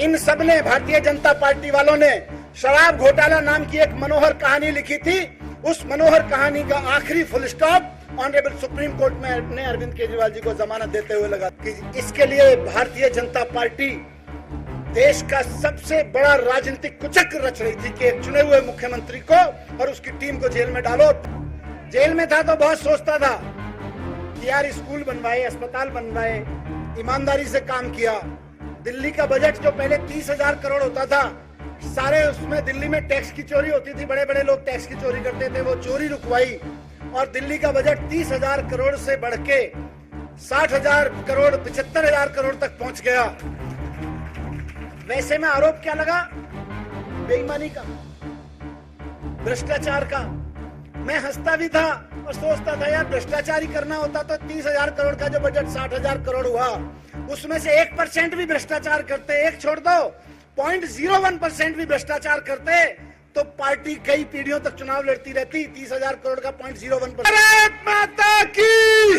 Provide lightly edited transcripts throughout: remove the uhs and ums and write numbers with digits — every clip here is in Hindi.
इन सब ने, भारतीय जनता पार्टी वालों ने शराब घोटाला नाम की एक मनोहर कहानी लिखी थी। उस मनोहर कहानी का आखिरी full stop honourable supreme court में ने अरविंद केजरीवाल जी को जमानत देते हुए लगा कि इसके लिए भारतीय जनता पार्टी देश का सबसे बड़ा राजनीतिक कुचक्र रच रही थी कि एक चुने हुए मुख्यमंत्री को और उसकी टीम को जेल में डालो। जेल में था तो बहुत सोचता था कि यार स्कूल बनवाए, अस्पताल बनवाए, ईमानदारी से काम किया। दिल्ली का बजट जो पहले 30,000 करोड़ होता था, सारे उसमें दिल्ली में टैक्स की चोरी होती थी, बड़े बड़े लोग टैक्स की चोरी करते थे, वो चोरी रुकवाई और दिल्ली का बजट 30,000 करोड़ से बढ़ के 60,000 करोड़ 75,000 करोड़ तक पहुंच गया। वैसे में आरोप क्या लगा? बेईमानी का, भ्रष्टाचार का। मैं हंसता भी था और सोचता था यार भ्रष्टाचार ही करना होता तो 30,000 करोड़ का जो बजट 60,000 करोड़ हुआ, उसमें से 1% भी भ्रष्टाचार करते, एक छोड़ दो 0.01% भी भ्रष्टाचार करते तो पार्टी कई पीढ़ियों तक चुनाव लड़ती रहती। 30,000 करोड़ का 0.01%। भारत माता की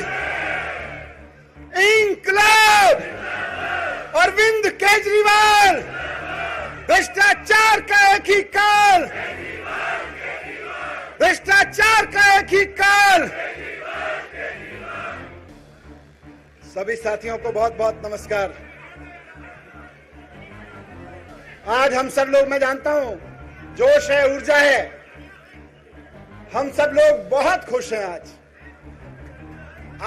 इंकलाब, अरविंद केजरीवाल, भ्रष्टाचार का एक ही काल, भ्रष्टाचार का एक ही काल। सभी साथियों को बहुत बहुत नमस्कार। आज हम सब लोग, मैं जानता हूं जोश है, ऊर्जा है, हम सब लोग बहुत खुश हैं। आज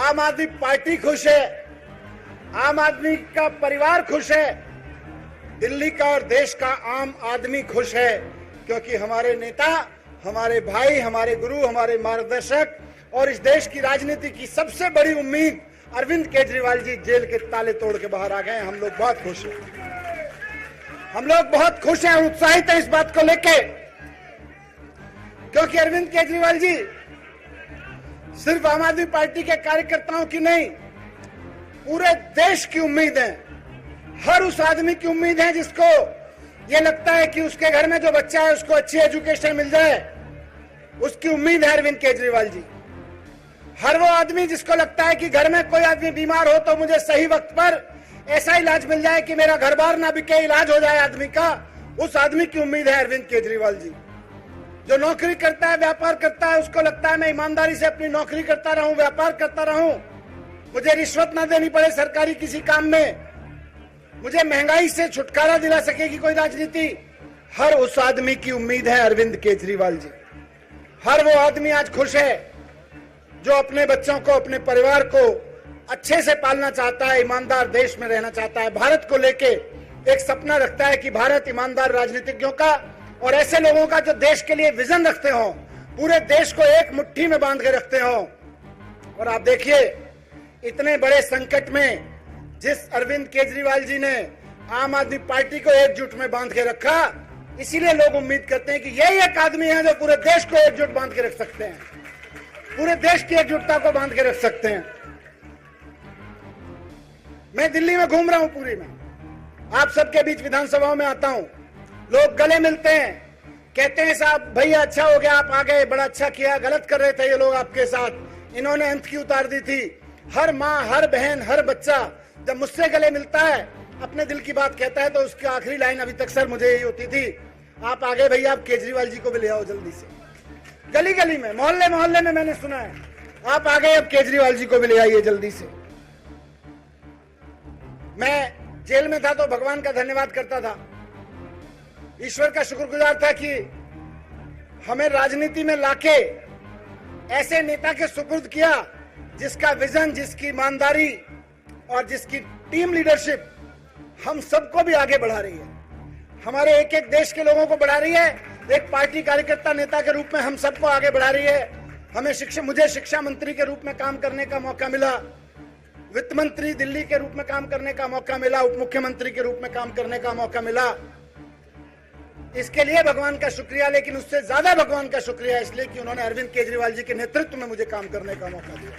आम आदमी पार्टी खुश है, आम आदमी का परिवार खुश है, दिल्ली का और देश का आम आदमी खुश है, क्योंकि हमारे नेता, हमारे भाई, हमारे गुरु, हमारे मार्गदर्शक और इस देश की राजनीति की सबसे बड़ी उम्मीद अरविंद केजरीवाल जी जेल के ताले तोड़ के बाहर आ गए। हम लोग बहुत खुश हैं, हम लोग बहुत खुश हैं, उत्साहित हैं इस बात को लेके, क्योंकि अरविंद केजरीवाल जी सिर्फ आम आदमी पार्टी के कार्यकर्ताओं की नहीं, पूरे देश की उम्मीद है। हर उस आदमी की उम्मीद है जिसको ये लगता है कि उसके घर में जो बच्चा है उसको अच्छी एजुकेशन मिल जाए, उसकी उम्मीद है अरविंद केजरीवाल जी। हर वो आदमी जिसको लगता है कि घर में कोई आदमी बीमार हो तो मुझे सही वक्त पर ऐसा इलाज मिल जाए कि मेरा घर बार ना बिके, इलाज हो जाए आदमी का, उस आदमी की उम्मीद है अरविंद केजरीवाल जी। जो नौकरी करता है, व्यापार करता है, उसको लगता है मैं ईमानदारी से अपनी नौकरी करता रहूं, व्यापार करता रहूं, मुझे रिश्वत ना देनी पड़े सरकारी किसी काम में, मुझे महंगाई से छुटकारा दिला सकेगी कोई राजनीति। हर उस आदमी की उम्मीद है अरविंद केजरीवाल जी। हर वो आदमी आज खुश है जो अपने बच्चों को, अपने परिवार को अच्छे से पालना चाहता है, ईमानदार देश में रहना चाहता है, भारत को लेके एक सपना रखता है कि भारत ईमानदार राजनीतिज्ञों का और ऐसे लोगों का जो देश के लिए विजन रखते हो, पूरे देश को एक मुट्ठी में बांध के रखते हो। और आप देखिए इतने बड़े संकट में जिस अरविंद केजरीवाल जी ने आम आदमी पार्टी को एकजुट में बांध के रखा, इसीलिए लोग उम्मीद करते हैं कि यही एक आदमी है जो पूरे देश को एकजुट बांध के रख सकते हैं, पूरे देश की एकजुटता को बांध के रख सकते हैं। मैं दिल्ली में घूम रहा हूं, पूरी में, आप सबके बीच विधानसभाओं में आता हूं, लोग गले मिलते हैं, कहते हैं साहब भैया अच्छा हो गया आप आ गए, बड़ा अच्छा किया, गलत कर रहे थे ये लोग आपके साथ, इन्होंने अंत की उतार दी थी। हर माँ, हर बहन, हर बच्चा जब मुझसे गले मिलता है, अपने दिल की बात कहता है, तो उसकी आखिरी लाइन अभी तक सर मुझे यही होती थी, आप आ गए भैया, आप केजरीवाल जी को भी ले आओ जल्दी से। गली गली में, मोहल्ले मोहल्ले में मैंने सुना है, आप आ गए अब केजरीवाल जी को भी ले आइए जल्दी से। मैं जेल में था तो भगवान का धन्यवाद करता था, ईश्वर का शुक्रगुजार था कि हमें राजनीति में लाके ऐसे नेता के सुपुर्द किया जिसका विजन, जिसकी ईमानदारी और जिसकी टीम लीडरशिप हम सबको भी आगे बढ़ा रही है, हमारे एक एक देश के लोगों को बढ़ा रही है, एक पार्टी कार्यकर्ता नेता के रूप में हम सबको आगे बढ़ा रही है। हमें मुझे शिक्षा मंत्री के रूप में काम करने का मौका मिला, वित्त मंत्री दिल्ली के रूप में काम करने का मौका मिला, उप मुख्यमंत्री के रूप में काम करने का मौका मिला। इसके लिए भगवान का शुक्रिया, लेकिन उससे ज्यादा भगवान का शुक्रिया इसलिए कि उन्होंने अरविंद केजरीवाल जी के नेतृत्व में मुझे काम करने का मौका दिया।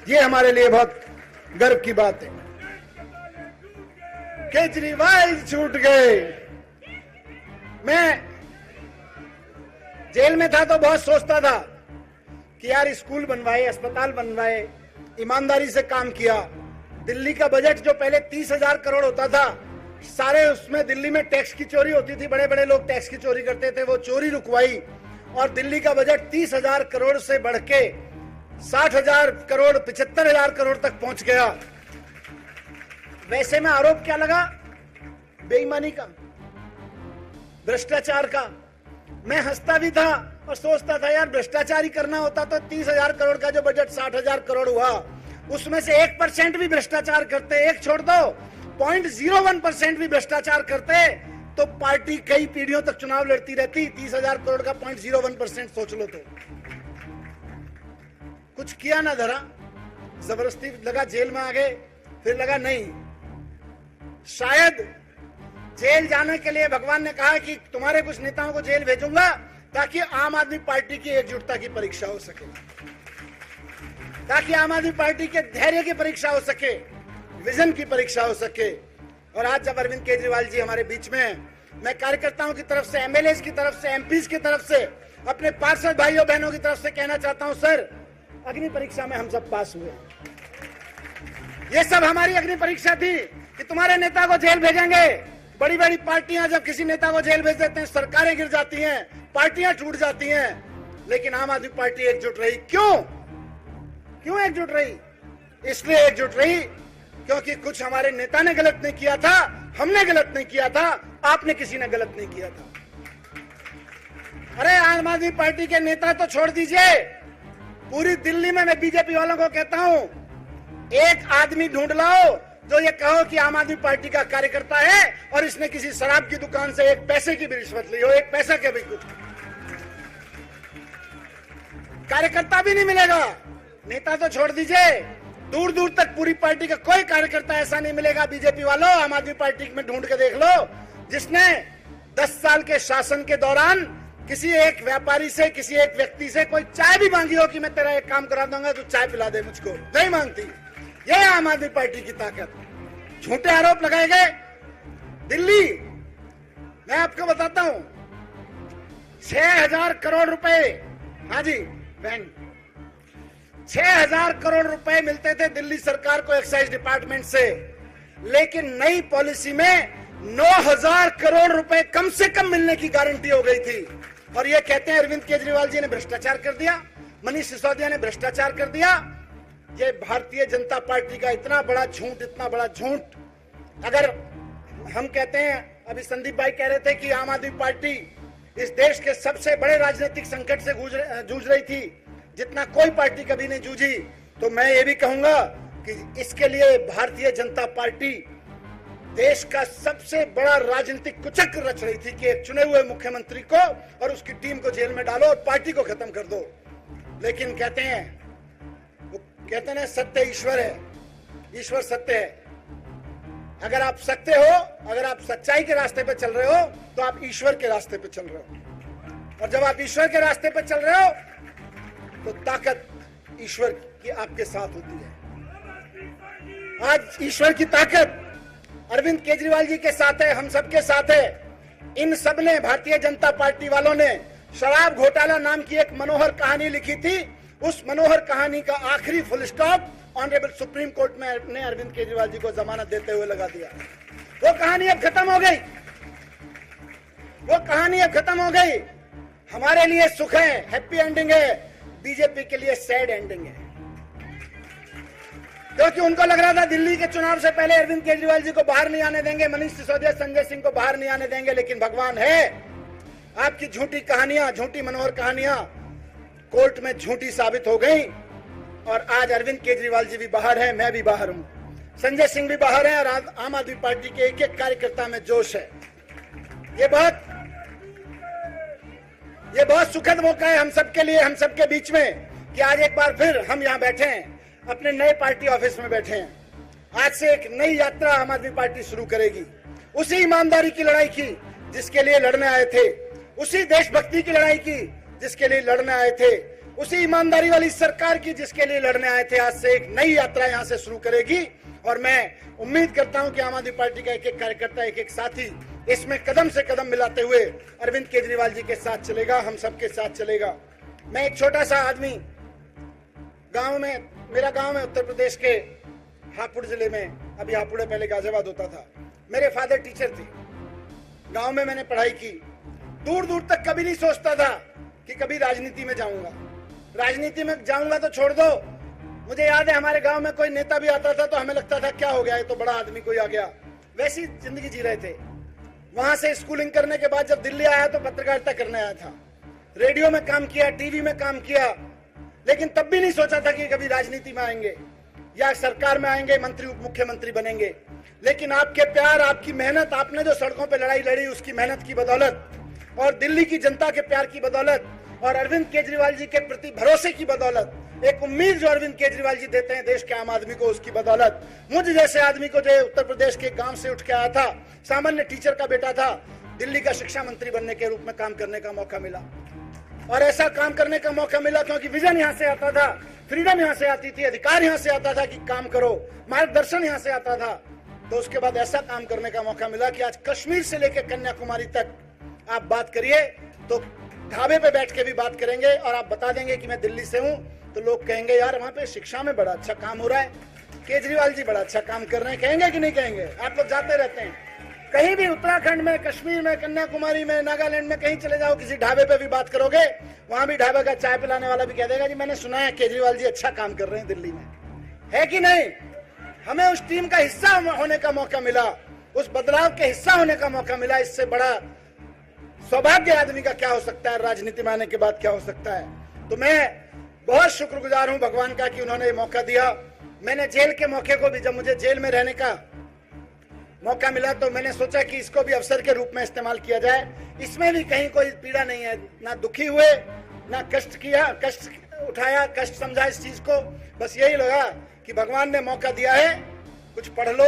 ये हमारे लिए बहुत गर्व की बात है। केजरीवाल छूट गए। मैं जेल में था तो बहुत सोचता था कि यार स्कूल बनवाए, अस्पताल बनवाए, ईमानदारी से काम किया। दिल्ली का बजट जो पहले 30,000 करोड़ होता था, सारे उसमें दिल्ली में टैक्स की चोरी होती थी, बड़े बड़े लोग टैक्स की चोरी करते थे, वो चोरी रुकवाई और दिल्ली का बजट 30,000 करोड़ से बढ़ के 60,000 करोड़ 75,000 करोड़ तक पहुंच गया। वैसे में आरोप क्या लगा? बेईमानी का, भ्रष्टाचार का। मैं हंसता भी था और सोचता था यार भ्रष्टाचार ही करना होता तो 30,000 करोड़ का जो बजट 60,000 करोड़ हुआ उसमें से 1% भी भ्रष्टाचार करते, एक छोड़ दो 0.01% भी भ्रष्टाचार करते तो पार्टी कई पीढ़ियों तक चुनाव लड़ती रहती। 30,000 करोड़ का 0.01% सोच लो तो कुछ किया ना धरा, जबरदस्ती लगा जेल में आ गए, फिर लगा नहीं, शायद जेल जाने के लिए भगवान ने कहा कि तुम्हारे कुछ नेताओं को जेल भेजूंगा ताकि आम आदमी पार्टी की एकजुटता की परीक्षा हो सके, ताकि आम आदमी पार्टी के धैर्य की परीक्षा हो सके, विजन की परीक्षा हो सके। और आज जब अरविंद केजरीवाल जी हमारे बीच में हैं, मैं कार्यकर्ताओं की तरफ से, एमएलए की तरफ से, एमपीज की तरफ से, अपने पार्षद भाइयों बहनों की तरफ से कहना चाहता हूं, सर अग्नि परीक्षा में हम सब पास हुए। ये सब हमारी अग्नि परीक्षा थी कि तुम्हारे नेता को जेल भेजेंगे। बड़ी बड़ी पार्टियां जब किसी नेता को जेल भेज देते हैं, सरकारें गिर जाती हैं, पार्टियां टूट जाती हैं, लेकिन आम आदमी पार्टी एकजुट रही। क्यों एकजुट रही? इसलिए एकजुट रही क्योंकि कुछ हमारे नेता ने गलत नहीं किया था, हमने गलत नहीं किया था, आपने किसी ने गलत नहीं किया था। अरे आम आदमी पार्टी के नेता तो छोड़ दीजिए, पूरी दिल्ली में मैं बीजेपी वालों को कहता हूं, एक आदमी ढूंढ लाओ जो ये कहो कि आम आदमी पार्टी का कार्यकर्ता है और इसने किसी शराब की दुकान से एक पैसे की भी रिश्वत ली हो, एक पैसा के भी कुछ कार्यकर्ता भी नहीं मिलेगा। नेता तो छोड़ दीजिए, दूर दूर तक पूरी पार्टी का कोई कार्यकर्ता ऐसा नहीं मिलेगा। बीजेपी वालों, आम आदमी पार्टी में ढूंढ के देख लो जिसने 10 साल के शासन के दौरान किसी एक व्यापारी से, किसी एक व्यक्ति से कोई चाय भी मांगी हो कि मैं तेरा एक काम करा दूंगा, तो चाय पिला दे मुझको, नहीं मांगती। ये आम आदमी पार्टी की ताकत। झूठे आरोप लगाए गए दिल्ली, मैं आपको बताता हूं, 6,000 करोड़ रुपए, हाँ जी बहन, 6,000 करोड़ रुपए मिलते थे दिल्ली सरकार को एक्साइज डिपार्टमेंट से, लेकिन नई पॉलिसी में 9,000 करोड़ रुपए कम से कम मिलने की गारंटी हो गई थी। और ये कहते हैं अरविंद केजरीवाल जी ने भ्रष्टाचार कर दिया, मनीष सिसोदिया ने भ्रष्टाचार कर दिया। ये भारतीय जनता पार्टी का इतना बड़ा झूठ, इतना बड़ा झूठ। अगर हम कहते हैं, अभी संदीप भाई कह रहे थे कि आम आदमी पार्टी इस देश के सबसे बड़े राजनीतिक संकट से जूझ रही थी जितना कोई पार्टी कभी नहीं जूझी, तो मैं ये भी कहूंगा कि इसके लिए भारतीय जनता पार्टी देश का सबसे बड़ा राजनीतिक कुचक्र रच रही थी कि एक चुने हुए मुख्यमंत्री को और उसकी टीम को जेल में डालो और पार्टी को खत्म कर दो। लेकिन कहते हैं सत्य ईश्वर है, ईश्वर सत्य है। अगर आप सत्य हो, अगर आप सच्चाई के रास्ते पे चल रहे हो तो आप ईश्वर के रास्ते पे चल रहे हो, और जब आप ईश्वर के रास्ते पे चल रहे हो तो ताकत ईश्वर की आपके साथ होती है। आज ईश्वर की ताकत अरविंद केजरीवाल जी के साथ है, हम सबके साथ है। इन सब ने, भारतीय जनता पार्टी वालों ने शराब घोटाला नाम की एक मनोहर कहानी लिखी थी। उस मनोहर कहानी का आखिरी full stop honourable supreme court में ने अरविंद केजरीवाल जी को जमानत देते हुए लगा दिया। वो कहानी अब खत्म हो गई, वो कहानी अब खत्म हो गई। हमारे लिए सुख है, हैप्पी एंडिंग है, बीजेपी के लिए सैड एंडिंग है। क्योंकि उनको लग रहा था दिल्ली के चुनाव से पहले अरविंद केजरीवाल जी को बाहर नहीं आने देंगे, मनीष सिसोदिया, संजय सिंह को बाहर नहीं आने देंगे, लेकिन भगवान है, आपकी झूठी कहानियां, झूठी मनोहर कहानियां कोर्ट में झूठी साबित हो गई और आज अरविंद केजरीवाल जी भी बाहर हैं, मैं भी बाहर हूं, संजय सिंह भी बाहर हैं और आम आदमी पार्टी के एक एक कार्यकर्ता में जोश है। ये बहुत सुखद मौका है हम सबके लिए, हम सबके बीच में, कि आज एक बार फिर हम यहाँ बैठे हैं, अपने नए पार्टी ऑफिस में बैठे हैं। आज से एक नई यात्रा आम आदमी पार्टी शुरू करेगी, उसी ईमानदारी की लड़ाई की जिसके लिए लड़ने आए थे, उसी देशभक्ति की लड़ाई की जिसके लिए लड़ने आए थे, उसी ईमानदारी वाली सरकार की जिसके लिए लड़ने आए थे। आज से एक नई यात्रा यहाँ से शुरू करेगी और मैं उम्मीद करता हूं कि आम आदमी पार्टी का एक एक कार्यकर्ता, एक एक साथी इसमें कदम से कदम मिलाते हुए अरविंद केजरीवाल जी के साथ चलेगा, हम सबके साथ चलेगा। मैं एक छोटा सा आदमी, गांव में, मेरा गांव है उत्तर प्रदेश के हापुड़ जिले में, अभी हापुड़ पहले गाजियाबाद होता था, मेरे फादर टीचर थे, गांव में मैंने पढ़ाई की। दूर दूर तक कभी नहीं सोचता था कि कभी राजनीति में जाऊंगा। राजनीति में जाऊंगा तो छोड़ दो, मुझे याद है हमारे गांव में कोई नेता भी आता था तो हमें लगता था क्या हो गया, ये तो बड़ा आदमी कोई आ गया, वैसी जिंदगी जी रहे थे। वहां से स्कूलिंग करने के बाद जब दिल्ली आया तो पत्रकारिता करने आया था, रेडियो में काम किया, टीवी में काम किया, लेकिन तब भी नहीं सोचा था कि कभी राजनीति में आएंगे या सरकार में आएंगे, मंत्री उप मुख्यमंत्री बनेंगे। लेकिन आपके प्यार, आपकी मेहनत, आपने जो सड़कों पे लड़ाई लड़ी उसकी मेहनत की बदौलत और दिल्ली की जनता के प्यार की बदौलत और अरविंद केजरीवाल जी के प्रति भरोसे की बदौलत, एक उम्मीद जो अरविंद केजरीवाल जी देते हैं देश के आम आदमी को, उसकी बदौलत मुझ जैसे आदमी को जो उत्तर प्रदेश के गांव से उठ के आया था, सामान्य टीचर का बेटा था, दिल्ली का शिक्षा मंत्री बनने के रूप में काम करने का मौका मिला। और ऐसा काम करने का मौका मिला क्योंकि विजन यहां से आता था, फ्रीडम यहां से आती थी, अधिकार यहां से आता था कि काम करो, मार्गदर्शन यहां से आता था। तो उसके बाद ऐसा काम करने का मौका मिला कि आज कश्मीर से लेकर कन्याकुमारी तक आप बात करिए तो ढाबे पे बैठ के भी बात करेंगे और आप बता देंगे कि मैं दिल्ली से हूं, तो लोग कहेंगे यार वहां पे शिक्षा में बड़ा अच्छा काम हो रहा है, केजरीवाल जी बड़ा अच्छा काम कर रहे हैं। कहेंगे कि नहीं कहेंगे? आप लोग जाते रहते हैं कहीं भी, उत्तराखंड में, कश्मीर में, कन्याकुमारी में, नागालैंड में, कहीं चले जाओ, किसी ढाबे पे भी बात करोगे, वहां भी ढाबे का चाय पिलाने वाला भी कह देगा जी मैंने सुना है केजरीवाल जी अच्छा काम कर रहे हैं दिल्ली में। है कि नहीं? हमें उस टीम का हिस्सा होने का मौका मिला, उस बदलाव के हिस्सा होने का मौका मिला। इससे बड़ा सौभाग्य आदमी का क्या हो सकता है, राजनीति में आने के बाद क्या हो सकता है। तो मैं बहुत शुक्रगुजार हूं भगवान का कि उन्होंने मौका दिया। मैंने जेल के मौके को भी, जब मुझे जेल में रहने का मौका मिला तो मैंने सोचा कि इसको भी अवसर के रूप में इस्तेमाल किया जाए। इसमें भी कहीं कोई पीड़ा नहीं है, ना दुखी हुए, ना कष्ट किया, कष्ट उठाया, कष्ट समझा इस चीज को। बस यही लगा कि भगवान ने मौका दिया है, कुछ पढ़ लो,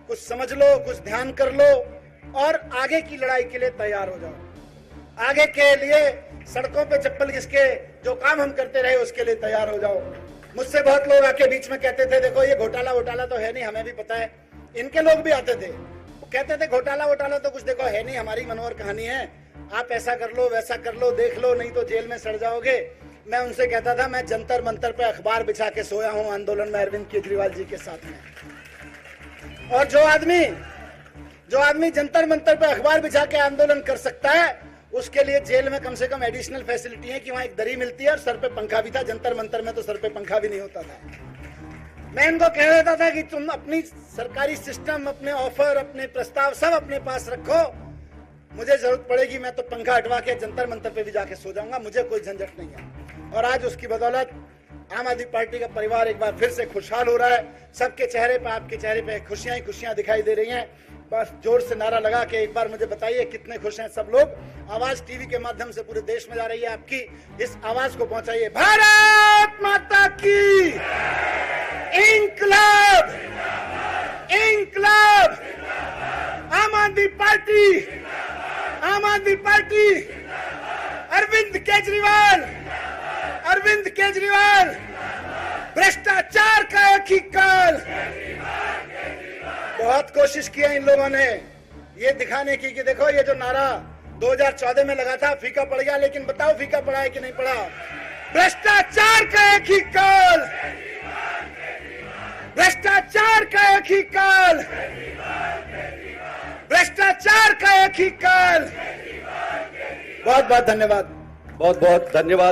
कुछ समझ लो, कुछ ध्यान कर लो और आगे की लड़ाई के लिए तैयार हो जाओ। आगे के लिए सड़कों पे चप्पल घिसके जो काम हम करते रहे उसके लिए तैयार हो जाओ। मुझसे बहुत लोग आके बीच में कहते थे देखो ये घोटाला वोटाला तो है नहीं, हमें भी पता है। इनके लोग भी आते थे, वो कहते थे घोटाला वोटाला तो कुछ देखो है नहीं, हमारी मनोहर कहानी है, आप ऐसा कर लो, वैसा कर लो, देख लो, नहीं तो जेल में सड़ जाओगे। मैं उनसे कहता था मैं जंतर मंतर पे अखबार बिछा के सोया हूं आंदोलन में अरविंद केजरीवाल जी के साथ में। और जो आदमी जंतर मंतर पे अखबार बिछा के आंदोलन कर सकता है उसके लिए जेल में कम से कम एडिशनल फैसिलिटी है कि वहां एक दरी मिलती है और सर पे पंखा भी था। जंतर मंतर में तो सर पे पंखा भी नहीं होता था। मैं इनको कह देता था कि तुम अपनी सरकारी सिस्टम, अपने ऑफर, अपने प्रस्ताव सब अपने पास रखो, मुझे जरूरत पड़ेगी मैं तो पंखा हटवा के जंतर मंतर पे भी जाके सो जाऊंगा, मुझे कोई झंझट नहीं है। और आज उसकी बदौलत आम आदमी पार्टी का परिवार एक बार फिर से खुशहाल हो रहा है। सबके चेहरे पे, आपके चेहरे पे खुशियां ही खुशियां दिखाई दे रही हैं। बस जोर से नारा लगा के एक बार मुझे बताइए कितने खुश हैं सब लोग। आवाज टीवी के माध्यम से पूरे देश में जा रही है, आपकी इस आवाज को पहुंचाइए। भारत माता की इंकलाब, इंकलाब, आम आदमी पार्टी, आम आदमी पार्टी, अरविंद केजरीवाल, अरविंद केजरीवाल, भ्रष्टाचार का एक ही काल। बहुत कोशिश की है इन लोगों ने ये दिखाने की कि देखो ये जो नारा 2014 में लगा था फीका पड़ गया, लेकिन बताओ फीका पड़ा है कि नहीं पड़ा? भ्रष्टाचार का एक ही काल, भ्रष्टाचार का एक ही काल, भ्रष्टाचार का एक ही काल। बहुत बहुत धन्यवाद, बहुत बहुत धन्यवाद।